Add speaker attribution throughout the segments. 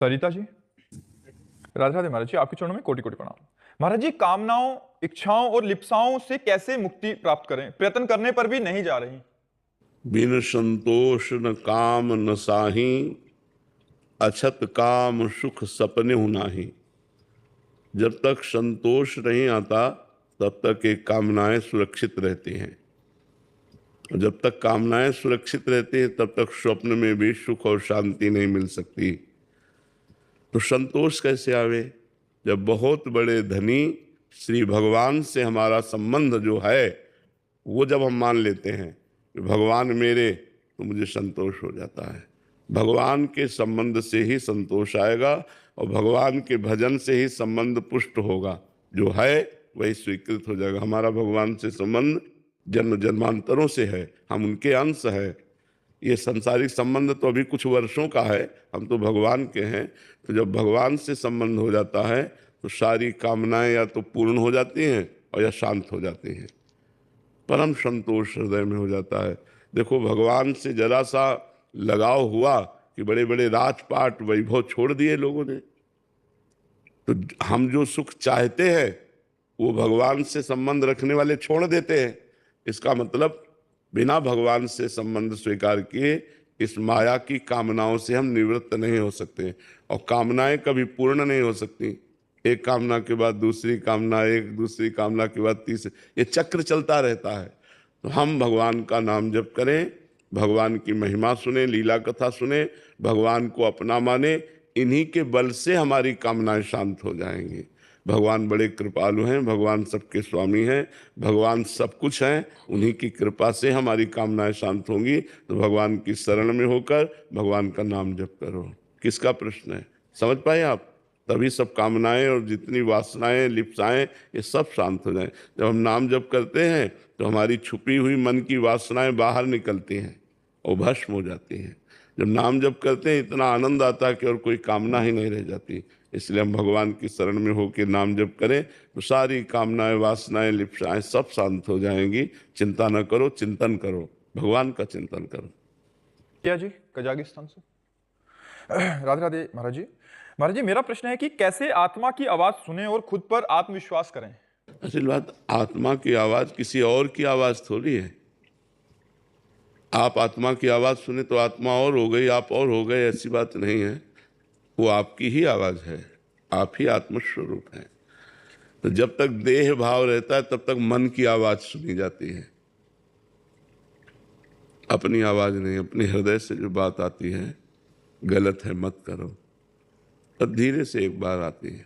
Speaker 1: सरिता जी, राधे राधे महाराज जी, आपके चरणों में कोटि कोटि प्रणाम। महाराज जी, कामनाओं, इच्छाओं और लिप्साओं से कैसे मुक्ति प्राप्त करें? प्रयत्न करने पर भी नहीं जा रही।
Speaker 2: बिन संतोष न काम न साही, अछत काम सुख सपने नाही। जब तक संतोष नहीं आता तब तक ये कामनाएं सुरक्षित रहती हैं। जब तक कामनाएं सुरक्षित रहती हैं तब तक स्वप्न में भी सुख और शांति नहीं मिल सकती। तो संतोष कैसे आवे? जब बहुत बड़े धनी श्री भगवान से हमारा संबंध जो है वो जब हम मान लेते हैं कि भगवान मेरे, तो मुझे संतोष हो जाता है। भगवान के संबंध से ही संतोष आएगा और भगवान के भजन से ही संबंध पुष्ट होगा। जो है वही स्वीकृत हो जाएगा। हमारा भगवान से संबंध जन्म जन्मांतरों से है, हम उनके अंश है। ये सांसारिक संबंध तो अभी कुछ वर्षों का है, हम तो भगवान के हैं। तो जब भगवान से संबंध हो जाता है तो सारी कामनाएं या तो पूर्ण हो जाती हैं और या शांत हो जाती हैं। परम संतोष हृदय में हो जाता है। देखो, भगवान से जरा सा लगाव हुआ कि बड़े बड़े राजपाट वैभव छोड़ दिए लोगों ने। तो हम जो सुख चाहते हैं वो भगवान से संबंध रखने वाले छोड़ देते हैं। इसका मतलब बिना भगवान से संबंध स्वीकार किए इस माया की कामनाओं से हम निवृत्त नहीं हो सकते। और कामनाएं कभी पूर्ण नहीं हो सकती। एक कामना के बाद दूसरी कामना, एक दूसरी कामना के बाद तीसरी, ये चक्र चलता रहता है। तो हम भगवान का नाम जप करें, भगवान की महिमा सुने, लीला कथा सुने, भगवान को अपना माने। इन्हीं के बल से हमारी कामनाएं शांत हो जाएंगी। भगवान बड़े कृपालु हैं, भगवान सबके स्वामी हैं, भगवान सब कुछ हैं। उन्हीं की कृपा से हमारी कामनाएं शांत होंगी। तो भगवान की शरण में होकर भगवान का नाम जप करो। किसका प्रश्न है? समझ पाए आप? तभी सब कामनाएं और जितनी वासनाएं, लिप्साएं, ये सब शांत हो जाएं। जब हम नाम जप करते हैं तो हमारी छुपी हुई मन की वासनाएं बाहर निकलती हैं और भस्म हो जाती हैं। जब नाम जप करते हैं इतना आनंद आता है कि और कोई कामना ही नहीं रह जाती। इसलिए हम भगवान की शरण में होकर नाम जप करें तो सारी कामनाएं, वासनाएं, लिप्साएं सब शांत हो जाएंगी। चिंता न करो, चिंतन करो, भगवान का चिंतन करो।
Speaker 1: क्या जी, कजाकिस्तान से। राधे राधे महाराज जी। महाराज जी, मेरा प्रश्न है कि कैसे आत्मा की आवाज सुने और खुद पर आत्मविश्वास करें?
Speaker 2: असल बात, आत्मा की आवाज किसी और की आवाज थोड़ी है। आप आत्मा की आवाज सुने तो आत्मा और हो गई, आप और हो गए, ऐसी बात नहीं है। वो आपकी ही आवाज है, आप ही आत्मस्वरूप हैं। तो जब तक देह भाव रहता है तब तक मन की आवाज सुनी जाती है, अपनी आवाज नहीं। अपने हृदय से जो बात आती है, गलत है मत करो, तब धीरे से एक बार आती है,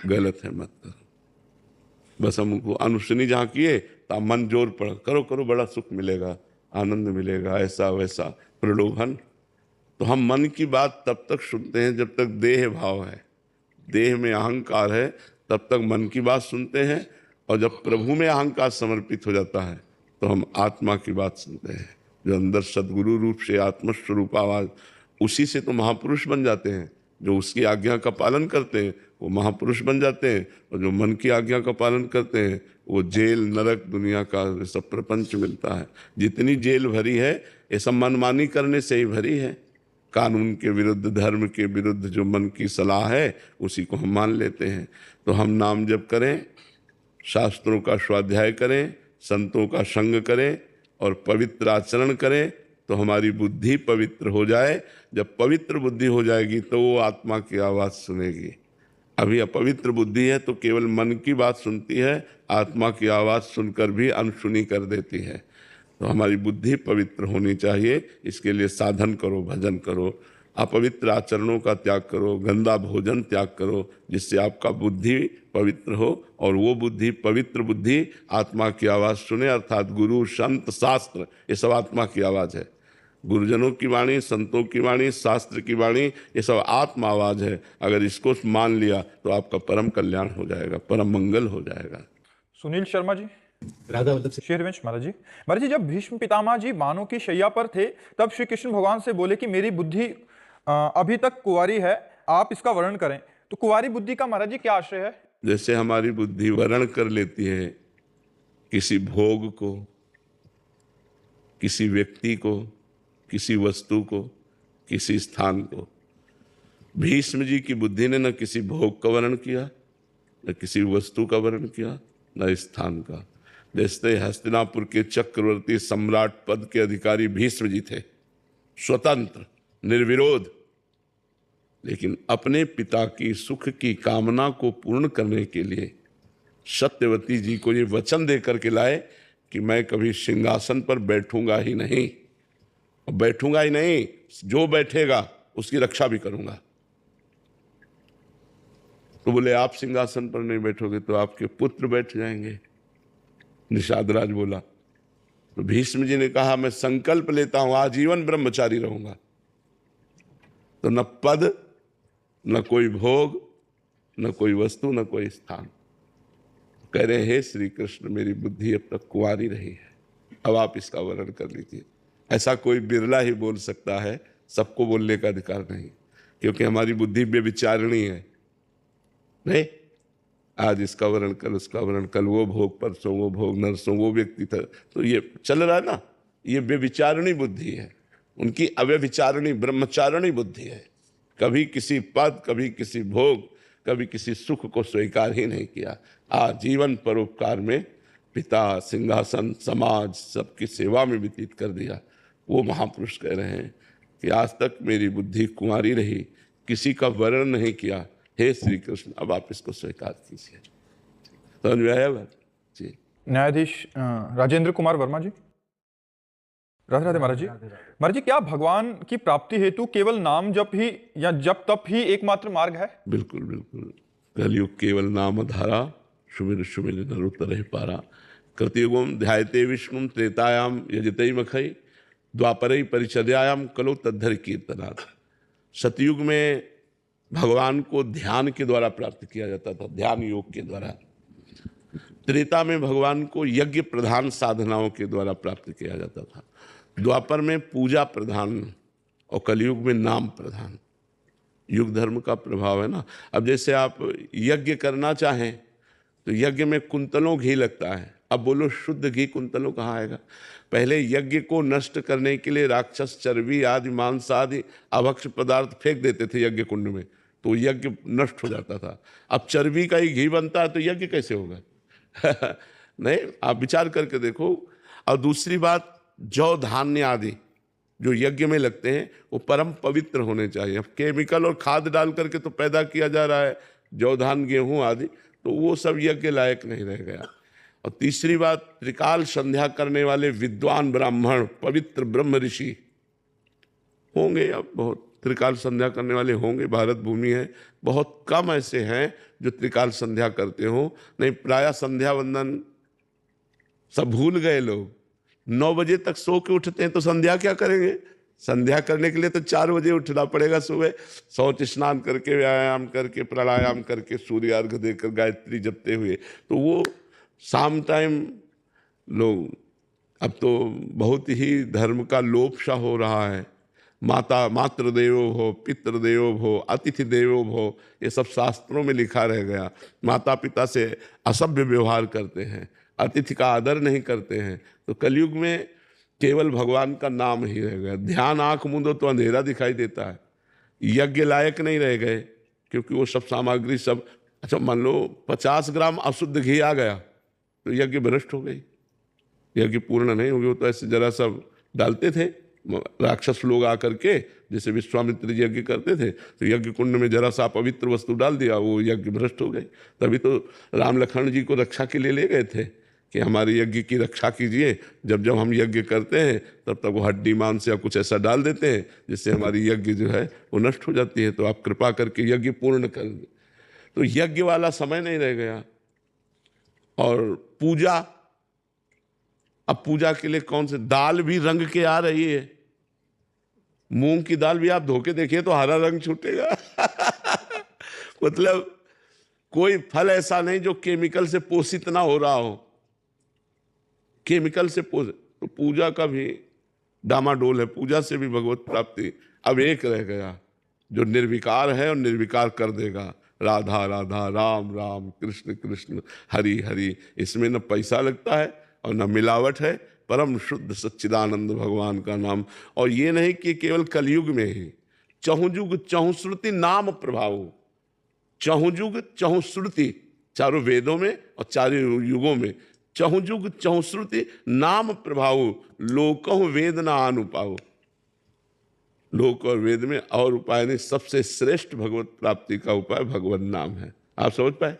Speaker 2: गलत है मत करो। बस हमको अनुसुनी जहाँ किए तो मन जोर पड़, करो करो, बड़ा सुख मिलेगा, आनंद मिलेगा, ऐसा वैसा प्रलोभन। तो हम मन की बात तब तक सुनते हैं जब तक देह भाव है, देह में अहंकार है, तब तक मन की बात सुनते हैं। और जब प्रभु में अहंकार समर्पित हो जाता है तो हम आत्मा की बात सुनते हैं। जो अंदर सदगुरु रूप से आत्मस्वरूप आवाज, उसी से तो महापुरुष बन जाते हैं। जो उसकी आज्ञा का पालन करते हैं वो महापुरुष बन जाते हैं, और जो मन की आज्ञा का पालन करते हैं वो जेल, नरक, दुनिया का सब प्रपंच मिलता है। जितनी जेल भरी है ये सब मनमानी करने से ही भरी है। कानून के विरुद्ध, धर्म के विरुद्ध जो मन की सलाह है उसी को हम मान लेते हैं। तो हम नाम जप करें, शास्त्रों का स्वाध्याय करें, संतों का संग करें और पवित्र आचरण करें तो हमारी बुद्धि पवित्र हो जाए। जब पवित्र बुद्धि हो जाएगी तो वो आत्मा की आवाज़ सुनेगी। अभी अपवित्र बुद्धि है तो केवल मन की बात सुनती है, आत्मा की आवाज़ सुनकर भी अनसुनी कर देती है। तो हमारी बुद्धि पवित्र होनी चाहिए। इसके लिए साधन करो, भजन करो, अपवित्र आचरणों का त्याग करो, गंदा भोजन त्याग करो, जिससे आपका बुद्धि पवित्र हो। और वो बुद्धि, पवित्र बुद्धि आत्मा की आवाज़ सुने, अर्थात गुरु, संत, शास्त्र, ये सब आत्मा की आवाज़ है। गुरुजनों की वाणी, संतों की वाणी, शास्त्र की वाणी, ये सब आत्मा आवाज़ है। अगर इसको मान लिया तो आपका परम कल्याण हो जाएगा, परम मंगल हो जाएगा।
Speaker 1: सुनील शर्मा जी,
Speaker 3: राधा वल्लभ से।
Speaker 1: शेरवंश महाराज जी। महाराज जी, जब भीष्म पितामह जी बाणों की शैया पर थे तब श्री कृष्ण भगवान से बोले कि मेरी बुद्धि अभी तक कुंवारी है, आप इसका वर्णन करें। तो कुंवारी बुद्धि का महाराज जी क्या आश्रय है?
Speaker 2: जैसे हमारी बुद्धि वर्ण कर लेती है किसी भोग को, किसी व्यक्ति को, किसी वस्तु को, किसी स्थान को, भीष्म जी की बुद्धि ने न किसी भोग का वर्णन किया, न किसी वस्तु का वर्णन किया, न स्थान का। जैसे हस्तिनापुर के चक्रवर्ती सम्राट पद के अधिकारी भीष्म जी थे, स्वतंत्र, निर्विरोध, लेकिन अपने पिता की सुख की कामना को पूर्ण करने के लिए सत्यवती जी को ये वचन दे करके लाए कि मैं कभी सिंहासन पर बैठूंगा ही नहीं, और बैठूंगा ही नहीं, जो बैठेगा उसकी रक्षा भी करूंगा। तो बोले आप सिंहासन पर नहीं बैठोगे तो आपके पुत्र बैठ जाएंगे। निषाद राज बोला। तो भीष्म जी ने कहा मैं संकल्प लेता हूं आजीवन ब्रह्मचारी रहूंगा। तो न पद, न कोई भोग, न कोई वस्तु, न कोई स्थान। कह रहे हे श्री कृष्ण, मेरी बुद्धि अब तक कुंवारी रही है, अब आप इसका वर्णन कर लीजिए। ऐसा कोई बिरला ही बोल सकता है, सबको बोलने का अधिकार नहीं, क्योंकि हमारी बुद्धि बेविचारणी है। नहीं, आज इसका वर्णन, कल उसका वर्णन, कल वो भोग, परसों वो भोग, नरसों वो व्यक्ति था, तो ये चल रहा है ना, ये बेविचारणी बुद्धि है। उनकी अव्यविचारणी ब्रह्मचारणी बुद्धि है। कभी किसी पद, कभी किसी भोग, कभी किसी सुख को स्वीकार ही नहीं किया। आजीवन परोपकार में पिता, सिंहासन, समाज, सबकी सेवा में व्यतीत कर दिया। वो महापुरुष कह रहे हैं कि आज तक मेरी बुद्धि कुंवारी रही, किसी का वर्णन नहीं किया। हे श्री कृष्ण, अब आप इसको स्वीकार कीजिए। समझ में आया बात जी?
Speaker 1: न्यायाधीश राजेंद्र कुमार वर्मा जी। राधे राधे महाराज जी। महाराज जी, क्या भगवान की प्राप्ति हेतु केवल नाम जप ही या जप तप ही एकमात्र मार्ग है?
Speaker 2: बिल्कुल बिल्कुल। कलयुग केवल नाम धारा, सुमिर सुमिर नरुतर पारा। कृतयुगम ध्यायते विष्णु, त्रेतायाम यजते मखई, द्वापरई परिचर्यायाम कलो तद्धर कीर्तनाथ। सतयुग में भगवान को ध्यान के द्वारा प्राप्त किया जाता था, ध्यान योग के द्वारा। त्रेता में भगवान को यज्ञ प्रधान साधनाओं के द्वारा प्राप्त किया जाता था। द्वापर में पूजा प्रधान, और कलयुग में नाम प्रधान। युग धर्म का प्रभाव है ना। अब जैसे आप यज्ञ करना चाहें तो यज्ञ में कुंतलों घी लगता है। अब बोलो शुद्ध घी कुंतलों कहाँ आएगा? पहले यज्ञ को नष्ट करने के लिए राक्षस चर्बी आदि, मांस आदि अभक्ष पदार्थ फेंक देते थे यज्ञ कुंड में, तो यज्ञ नष्ट हो जाता था। अब चर्बी का ही घी बनता है तो यज्ञ कैसे होगा? नहीं, आप विचार करके देखो। और दूसरी बात, जौ धान्य आदि जो यज्ञ में लगते हैं वो परम पवित्र होने चाहिए। अब केमिकल और खाद डाल करके तो पैदा किया जा रहा है जौ धान गेहूं आदि, तो वो सब यज्ञ लायक नहीं रह गया। और तीसरी बात, त्रिकाल संध्या करने वाले विद्वान ब्राह्मण, पवित्र ब्रह्म ऋषि होंगे, अब बहुत त्रिकाल संध्या करने वाले होंगे, भारत भूमि है, बहुत कम ऐसे हैं जो त्रिकाल संध्या करते हो। नहीं, प्रायः संध्या वंदन सब भूल गए लोग। 9 बजे तक सो के उठते हैं तो संध्या क्या करेंगे? संध्या करने के लिए तो 4 बजे उठना पड़ेगा सुबह, शौच स्नान करके, व्यायाम करके, प्राणायाम करके, सूर्य अर्घ देकर, गायत्री जपते हुए। तो वो शाम टाइम लोग, अब तो बहुत ही धर्म का लोप सा हो रहा है। मातृ देवो भव, पितृ देवो भव, अतिथि देवो भव, ये सब शास्त्रों में लिखा रह गया। माता पिता से असभ्य व्यवहार करते हैं, अतिथि का आदर नहीं करते हैं। तो कलयुग में केवल भगवान का नाम ही रह गया। ध्यान आंख मूंदो तो अंधेरा दिखाई देता है। यज्ञ लायक नहीं रह गए, क्योंकि वो सब सामग्री सब, अच्छा मान लो 50 ग्राम अशुद्ध घी आ गया तो यज्ञ भ्रष्ट हो गई, यज्ञ पूर्ण नहीं हो गया। वो तो ऐसे जरा सब डालते थे राक्षस लोग आकर के, जैसे विश्वामित्र जी यज्ञ करते थे, तो यज्ञ कुंड में जरा सा पवित्र वस्तु डाल दिया, वो यज्ञ भ्रष्ट हो गई। तभी तो राम लखन जी को रक्षा के लिए ले गए थे कि हमारे यज्ञ की रक्षा कीजिए। जब जब हम यज्ञ करते हैं तब तक वो हड्डी मांस या कुछ ऐसा डाल देते हैं जिससे हमारी यज्ञ जो है वो नष्ट हो जाती है, तो आप कृपा करके यज्ञ पूर्ण कर दें। तो यज्ञ वाला समय नहीं रह गया। और पूजा, अब पूजा के लिए कौन से दाल भी रंग के आ रही है। मूंग की दाल भी आप धो के देखिए तो हरा रंग छूटेगा। मतलब कोई फल ऐसा नहीं जो केमिकल से पोषित ना हो रहा हो, केमिकल से पोषित। तो पूजा का भी डामाडोल है, पूजा से भी भगवत प्राप्ति। अब एक रह गया जो निर्विकार है और निर्विकार कर देगा, राधा राधा, राम राम, कृष्ण कृष्ण, हरि हरि। इसमें न पैसा लगता है और न मिलावट है, परम शुद्ध सच्चिदानंद भगवान का नाम। और ये नहीं कि केवल कलयुग में ही, चहुजुग चहुश्रुति नाम प्रभाव। चहुजुग चहुश्रुति, चारों वेदों में और चारों युगों में चहुजुग चहुश्रुति नाम प्रभाव, लोकहु वेद न अनुपाओ। लोक और वेद में और उपाय नहीं, सबसे श्रेष्ठ भगवत प्राप्ति का उपाय भगवत नाम है। आप समझ पाए?